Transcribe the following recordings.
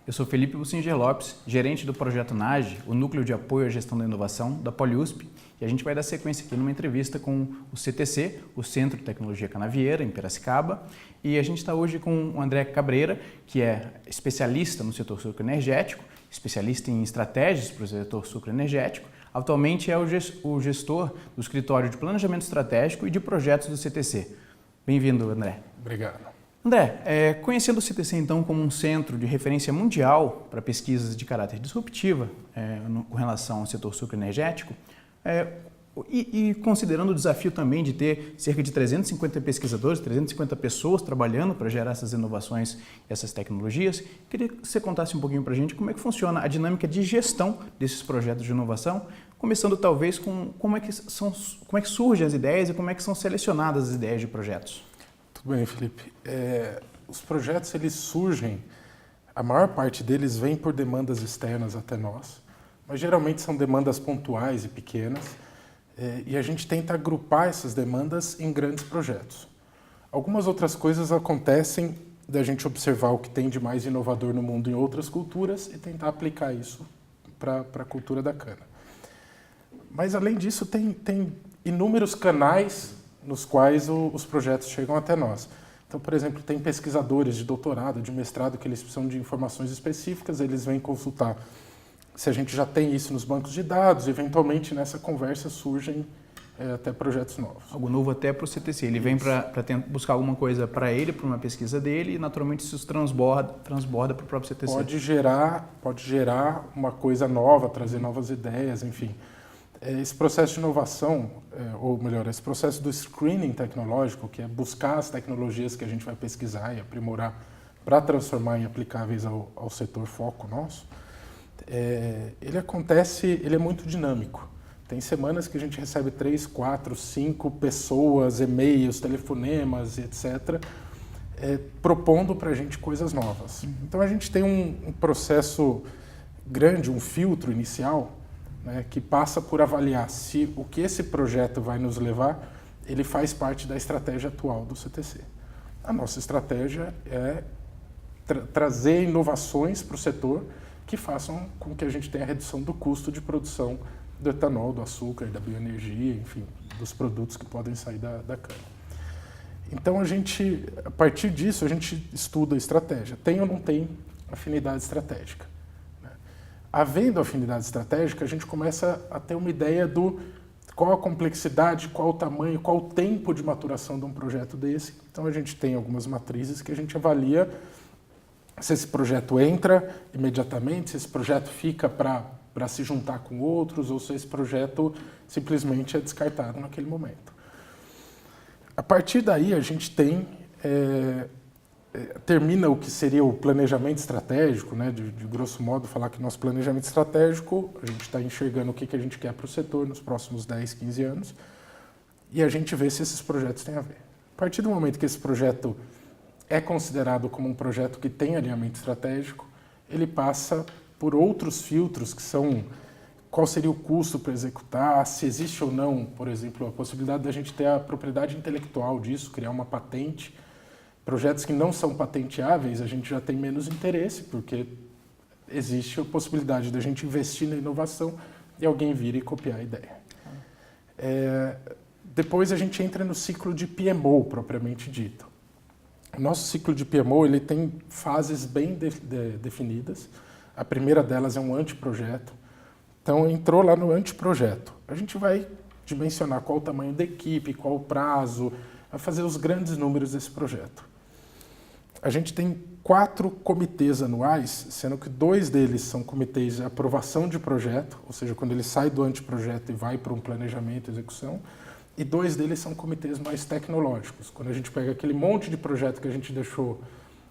Eu sou Felipe Bussinger Lopes, gerente do projeto NAGE, o Núcleo de Apoio à Gestão da Inovação da PoliUSP, e a gente vai dar sequência aqui numa entrevista com o CTC, o Centro de Tecnologia Canavieira, em Piracicaba, e a gente está hoje com o André Cabreira, que é especialista no setor sucroenergético, especialista em estratégias para o setor sucroenergético. Atualmente é o gestor do Escritório de Planejamento Estratégico e de Projetos do CTC. Bem-vindo, André. Obrigado. André, conhecendo o CTC então como um centro de referência mundial para pesquisas de caráter disruptiva com relação ao setor sucroenergético, e considerando o desafio também de ter cerca de 350 pesquisadores, 350 pessoas trabalhando para gerar essas inovações e essas tecnologias, queria que você contasse um pouquinho para a gente como é que funciona a dinâmica de gestão desses projetos de inovação, começando talvez com como é que surgem as ideias e como é que são selecionadas as ideias de projetos. Tudo bem, Felipe. Os projetos, eles surgem, a maior parte deles vem por demandas externas até nós, mas geralmente são demandas pontuais e pequenas, e a gente tenta agrupar essas demandas em grandes projetos. Algumas outras coisas acontecem da gente observar o que tem de mais inovador no mundo em outras culturas e tentar aplicar isso para a cultura da cana. Mas, além disso, tem inúmeros canais nos quais os projetos chegam até nós. Então, por exemplo, tem pesquisadores de doutorado, de mestrado, que eles precisam de informações específicas, eles vêm consultar se a gente já tem isso nos bancos de dados, eventualmente nessa conversa surgem até projetos novos. Algo novo até para o CTC, ele vem para buscar alguma coisa para ele, para uma pesquisa dele, e naturalmente isso transborda para o próprio CTC. Pode gerar uma coisa nova, trazer novas ideias, enfim. Esse processo de inovação, ou melhor, esse processo do screening tecnológico, que é buscar as tecnologias que a gente vai pesquisar e aprimorar para transformar em aplicáveis ao setor foco nosso, ele é muito dinâmico. Tem semanas que a gente recebe 3, 4, 5 pessoas, e-mails, telefonemas, etc., propondo para a gente coisas novas. Então a gente tem um processo grande, um filtro inicial, que passa por avaliar se o que esse projeto vai nos levar, ele faz parte da estratégia atual do CTC. A nossa estratégia é trazer inovações para o setor que façam com que a gente tenha a redução do custo de produção do etanol, do açúcar, da bioenergia, enfim, dos produtos que podem sair da cana. Então, a partir disso, a gente estuda a estratégia. Tem ou não tem afinidade estratégica? Havendo afinidade estratégica, a gente começa a ter uma ideia do qual a complexidade, qual o tamanho, qual o tempo de maturação de um projeto desse. Então a gente tem algumas matrizes que a gente avalia se esse projeto entra imediatamente, se esse projeto fica para se juntar com outros ou se esse projeto simplesmente é descartado naquele momento. A partir daí a gente termina o que seria o planejamento estratégico, de grosso modo falar que nosso planejamento estratégico, a gente está enxergando o que a gente quer para o setor nos próximos 10, 15 anos e a gente vê se esses projetos têm a ver. A partir do momento que esse projeto é considerado como um projeto que tem alinhamento estratégico, ele passa por outros filtros que são qual seria o custo para executar, se existe ou não, por exemplo, a possibilidade da gente ter a propriedade intelectual disso, criar uma patente. Projetos que não são patenteáveis, a gente já tem menos interesse, porque existe a possibilidade da gente investir na inovação e alguém vir e copiar a ideia. Depois a gente entra no ciclo de PMO, propriamente dito. O nosso ciclo de PMO ele tem fases bem definidas. A primeira delas é um anteprojeto. Então, entrou lá no anteprojeto. A gente vai dimensionar qual o tamanho da equipe, qual o prazo, vai fazer os grandes números desse projeto. A gente tem 4 comitês anuais, sendo que 2 deles são comitês de aprovação de projeto, ou seja, quando ele sai do anteprojeto e vai para um planejamento e execução, e 2 deles são comitês mais tecnológicos, quando a gente pega aquele monte de projeto que a gente deixou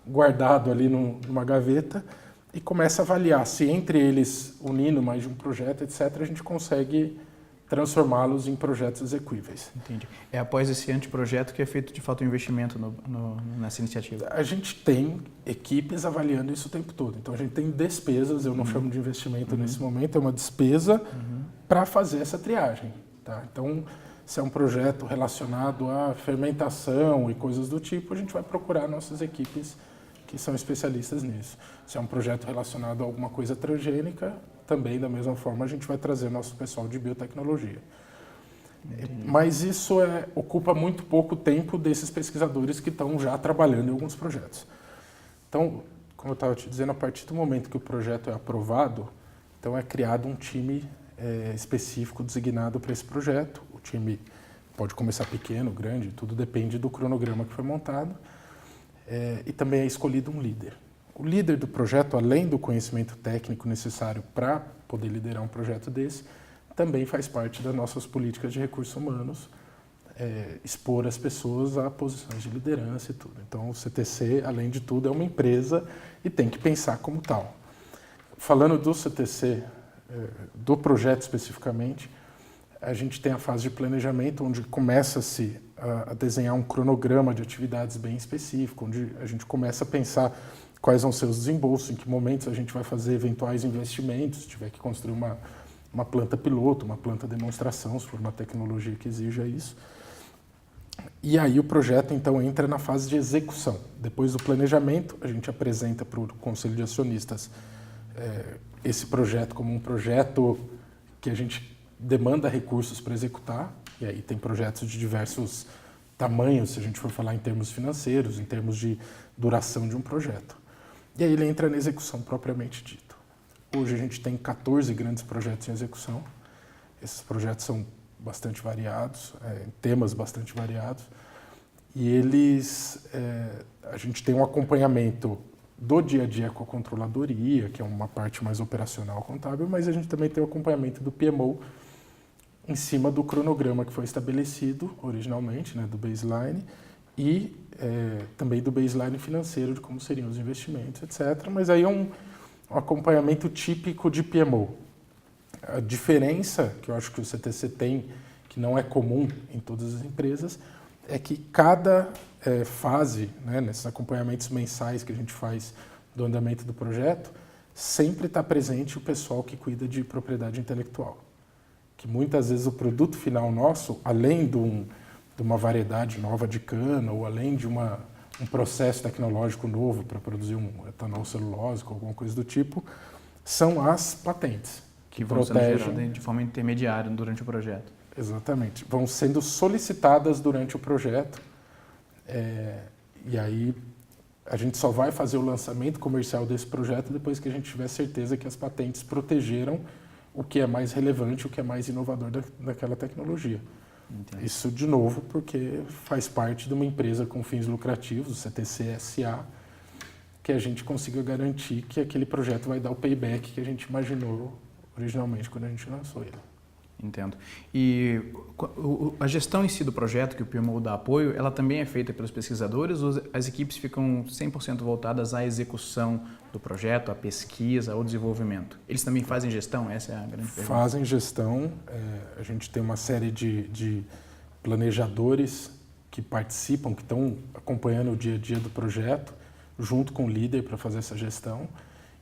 guardado ali numa gaveta e começa a avaliar se entre eles, unindo mais de um projeto, etc., a gente consegue transformá-los em projetos execuíveis. Entendi. É após esse anteprojeto que é feito, de fato, o investimento nessa iniciativa? A gente tem equipes avaliando isso o tempo todo. Então, a gente tem despesas, eu não chamo de investimento nesse momento, é uma despesa para fazer essa triagem. Tá? Então, se é um projeto relacionado à fermentação e coisas do tipo, a gente vai procurar nossas equipes que são especialistas nisso. Se é um projeto relacionado a alguma coisa transgênica, também da mesma forma a gente vai trazer nosso pessoal de biotecnologia. Mas isso ocupa muito pouco tempo desses pesquisadores que estão já trabalhando em alguns projetos. Então, como eu estava te dizendo, a partir do momento que o projeto é aprovado, então é criado um time específico designado para esse projeto. O time pode começar pequeno, grande, tudo depende do cronograma que foi montado. E também é escolhido um líder. O líder do projeto, além do conhecimento técnico necessário para poder liderar um projeto desse, também faz parte das nossas políticas de recursos humanos, expor as pessoas a posições de liderança e tudo. Então, o CTC, além de tudo, é uma empresa e tem que pensar como tal. Falando do CTC, do projeto especificamente, a gente tem a fase de planejamento, onde começa-se a desenhar um cronograma de atividades bem específico, onde a gente começa a pensar quais vão ser os desembolsos, em que momentos a gente vai fazer eventuais investimentos, se tiver que construir uma planta piloto, uma planta demonstração, se for uma tecnologia que exija isso. E aí o projeto, então, entra na fase de execução. Depois do planejamento, a gente apresenta para o Conselho de Acionistas esse projeto como um projeto que a gente demanda recursos para executar, e aí tem projetos de diversos tamanhos, se a gente for falar em termos financeiros, em termos de duração de um projeto. E aí ele entra na execução propriamente dito. Hoje a gente tem 14 grandes projetos em execução. Esses projetos são bastante variados, temas bastante variados, e a gente tem um acompanhamento do dia a dia com a controladoria, que é uma parte mais operacional contábil, mas a gente também tem o acompanhamento do PMO em cima do cronograma que foi estabelecido originalmente, né, do baseline, e também do baseline financeiro, de como seriam os investimentos, etc. Mas aí é um acompanhamento típico de PMO. A diferença que eu acho que o CTC tem, que não é comum em todas as empresas, é que cada fase, né, nesses acompanhamentos mensais que a gente faz do andamento do projeto, sempre está presente o pessoal que cuida de propriedade intelectual. Que muitas vezes o produto final nosso, além de uma variedade nova de cana, ou além de um processo tecnológico novo para produzir um etanol celulósico, alguma coisa do tipo, são as patentes. Que vão sendo geradas de forma intermediária durante o projeto. Exatamente. Vão sendo solicitadas durante o projeto. E aí a gente só vai fazer o lançamento comercial desse projeto depois que a gente tiver certeza que as patentes protegeram o que é mais relevante, o que é mais inovador daquela tecnologia. Entendi. Isso, de novo, porque faz parte de uma empresa com fins lucrativos, o CTC SA, que a gente consiga garantir que aquele projeto vai dar o payback que a gente imaginou originalmente quando a gente lançou ele. Entendo. E a gestão em si do projeto, que o PMO dá apoio, ela também é feita pelos pesquisadores ou as equipes ficam 100% voltadas à execução do projeto, à pesquisa, ao desenvolvimento? Eles também fazem gestão? Essa é a grande pergunta. Fazem gestão. A gente tem uma série de planejadores que participam, que estão acompanhando o dia a dia do projeto, junto com o líder para fazer essa gestão.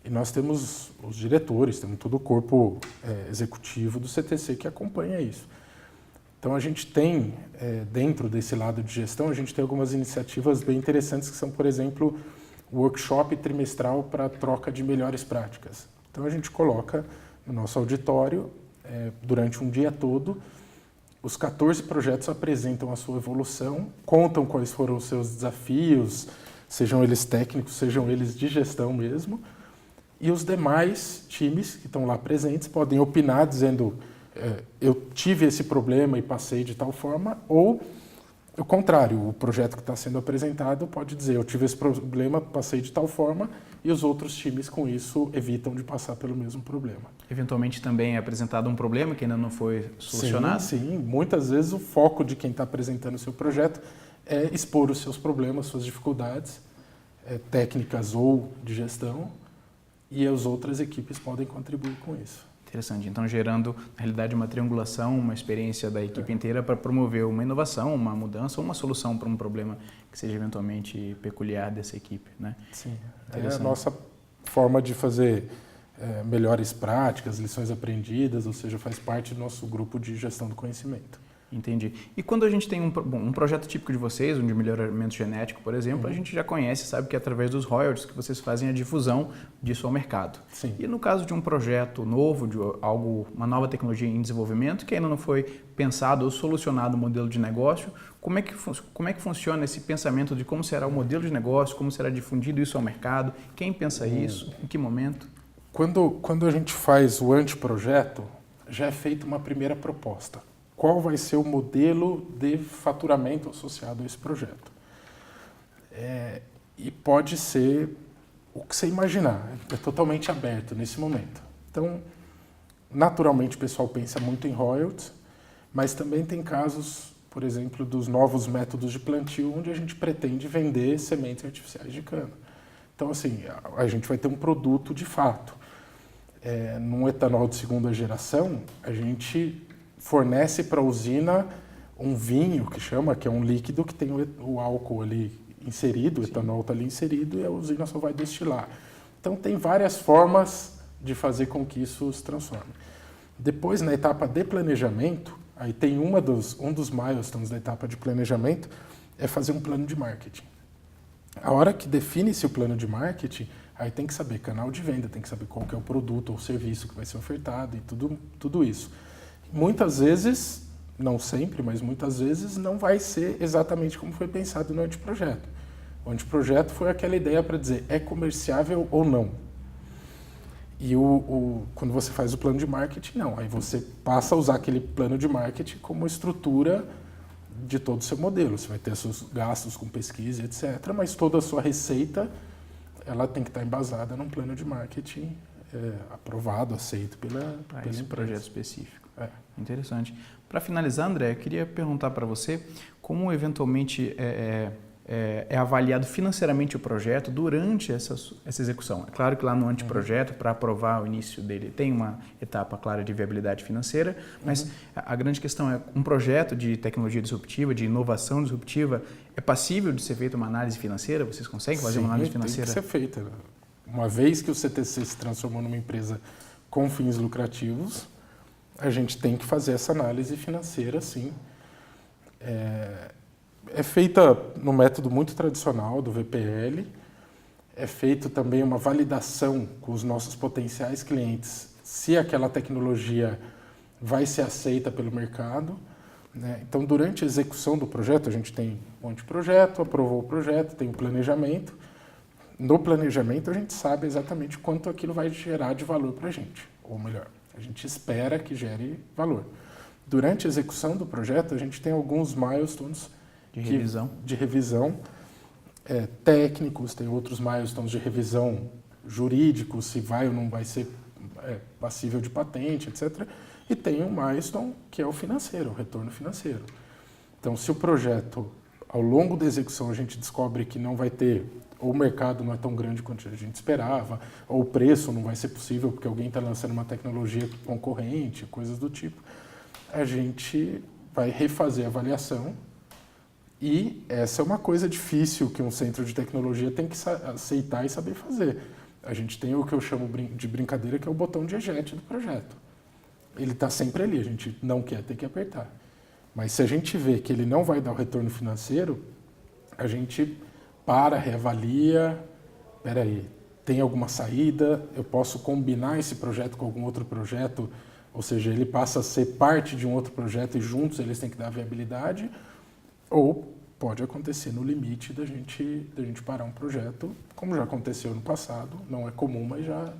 E nós temos os diretores, temos todo o corpo executivo do CTC que acompanha isso. Então a gente tem, dentro desse lado de gestão, a gente tem algumas iniciativas bem interessantes que são, por exemplo, o workshop trimestral para troca de melhores práticas. Então a gente coloca no nosso auditório, durante um dia todo, os 14 projetos apresentam a sua evolução, contam quais foram os seus desafios, sejam eles técnicos, sejam eles de gestão mesmo, e os demais times que estão lá presentes podem opinar dizendo eu tive esse problema e passei de tal forma, ou o contrário, o projeto que está sendo apresentado pode dizer eu tive esse problema, passei de tal forma, e os outros times com isso evitam de passar pelo mesmo problema. Eventualmente também é apresentado um problema que ainda não foi solucionado? Sim. Muitas vezes o foco de quem está apresentando o seu projeto é expor os seus problemas, suas dificuldades técnicas ou de gestão, e as outras equipes podem contribuir com isso. Interessante. Então, gerando, na realidade, uma triangulação, uma experiência da equipe inteira para promover uma inovação, uma mudança ou uma solução para um problema que seja eventualmente peculiar dessa equipe, né? Sim. É a nossa forma de fazer melhores práticas, lições aprendidas, ou seja, faz parte do nosso grupo de gestão do conhecimento. Entendi. E quando a gente tem um projeto típico de vocês, um de melhoramento genético, por exemplo, a gente já conhece, sabe que é através dos royalties que vocês fazem a difusão disso ao mercado. Sim. E no caso de um projeto novo, de uma nova tecnologia em desenvolvimento, que ainda não foi pensado ou solucionado o modelo de negócio, como é que funciona esse pensamento de como será o modelo de negócio, como será difundido isso ao mercado, quem pensa isso, em que momento? Quando a gente faz o anteprojeto, já é feita uma primeira proposta. Qual vai ser o modelo de faturamento associado a esse projeto? E pode ser o que você imaginar, é totalmente aberto nesse momento. Então, naturalmente o pessoal pensa muito em royalties, mas também tem casos, por exemplo, dos novos métodos de plantio, onde a gente pretende vender sementes artificiais de cana. Então, assim, a gente vai ter um produto de fato. Num etanol de segunda geração, a gente fornece para a usina um vinho, que é um líquido que tem o álcool ali inserido, o etanol está ali inserido e a usina só vai destilar. Então tem várias formas de fazer com que isso se transforme. Depois, na etapa de planejamento, aí tem um dos milestones da etapa de planejamento é fazer um plano de marketing. A hora que define-se o plano de marketing, aí tem que saber canal de venda, tem que saber qual que é o produto ou serviço que vai ser ofertado e tudo isso. Muitas vezes, não sempre, mas muitas vezes não vai ser exatamente como foi pensado no anteprojeto. O anteprojeto foi aquela ideia para dizer é comerciável ou não. E quando você faz o plano de marketing, não. Aí você passa a usar aquele plano de marketing como estrutura de todo o seu modelo. Você vai ter seus gastos com pesquisa, etc. Mas toda a sua receita ela tem que estar embasada num plano de marketing aprovado, aceito pela esse projeto específico. Interessante. Para finalizar, André, eu queria perguntar para você como eventualmente é avaliado financeiramente o projeto durante essa execução. É claro que lá no anteprojeto, para aprovar o início dele, tem uma etapa clara de viabilidade financeira, mas a grande questão é um projeto de tecnologia disruptiva, de inovação disruptiva, é passível de ser feita uma análise financeira? Vocês conseguem fazer uma análise financeira? Tem que ser feita. Uma vez que o CTC se transformou numa empresa com fins lucrativos, a gente tem que fazer essa análise financeira, sim. É feita no método muito tradicional do VPL, é feito também uma validação com os nossos potenciais clientes, se aquela tecnologia vai ser aceita pelo mercado, né? Então, durante a execução do projeto, a gente tem um anteprojeto, aprovou o projeto, tem o planejamento. No planejamento, a gente sabe exatamente quanto aquilo vai gerar de valor para a gente, ou melhor, a gente espera que gere valor. Durante a execução do projeto, a gente tem alguns milestones de revisão técnicos, tem outros milestones de revisão jurídicos, se vai ou não vai ser passível de patente, etc. E tem um milestone que é o financeiro, o retorno financeiro. Então, se o projeto, ao longo da execução, a gente descobre que não vai ter, ou o mercado não é tão grande quanto a gente esperava, ou o preço não vai ser possível porque alguém está lançando uma tecnologia concorrente, coisas do tipo, a gente vai refazer a avaliação. E essa é uma coisa difícil que um centro de tecnologia tem que aceitar e saber fazer. A gente tem o que eu chamo de brincadeira, que é o botão de eject do projeto. Ele está sempre ali, a gente não quer ter que apertar. Mas se a gente vê que ele não vai dar o retorno financeiro, a gente reavalia, espera aí, tem alguma saída, eu posso combinar esse projeto com algum outro projeto, ou seja, ele passa a ser parte de um outro projeto e juntos eles têm que dar viabilidade, ou pode acontecer no limite da gente parar um projeto, como já aconteceu no passado, não é comum, mas já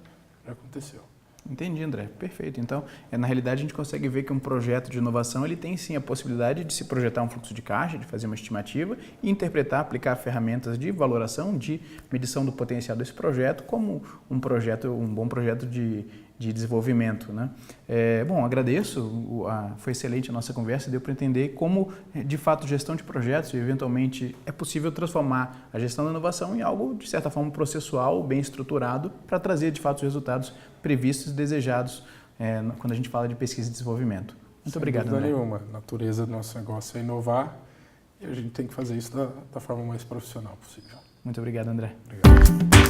aconteceu. Entendi, André. Perfeito. Então, na realidade, a gente consegue ver que um projeto de inovação ele tem sim a possibilidade de se projetar um fluxo de caixa, de fazer uma estimativa e interpretar, aplicar ferramentas de valoração, de medição do potencial desse projeto como um bom projeto de desenvolvimento, né? Bom, agradeço, foi excelente a nossa conversa, deu para entender como, de fato, gestão de projetos, eventualmente, é possível transformar a gestão da inovação em algo, de certa forma, processual, bem estruturado, para trazer, de fato, os resultados previstos e desejados quando a gente fala de pesquisa e desenvolvimento. Muito obrigado, André. Sem dúvida nenhuma. A natureza do nosso negócio é inovar e a gente tem que fazer isso da forma mais profissional possível. Muito obrigado, André. Obrigado.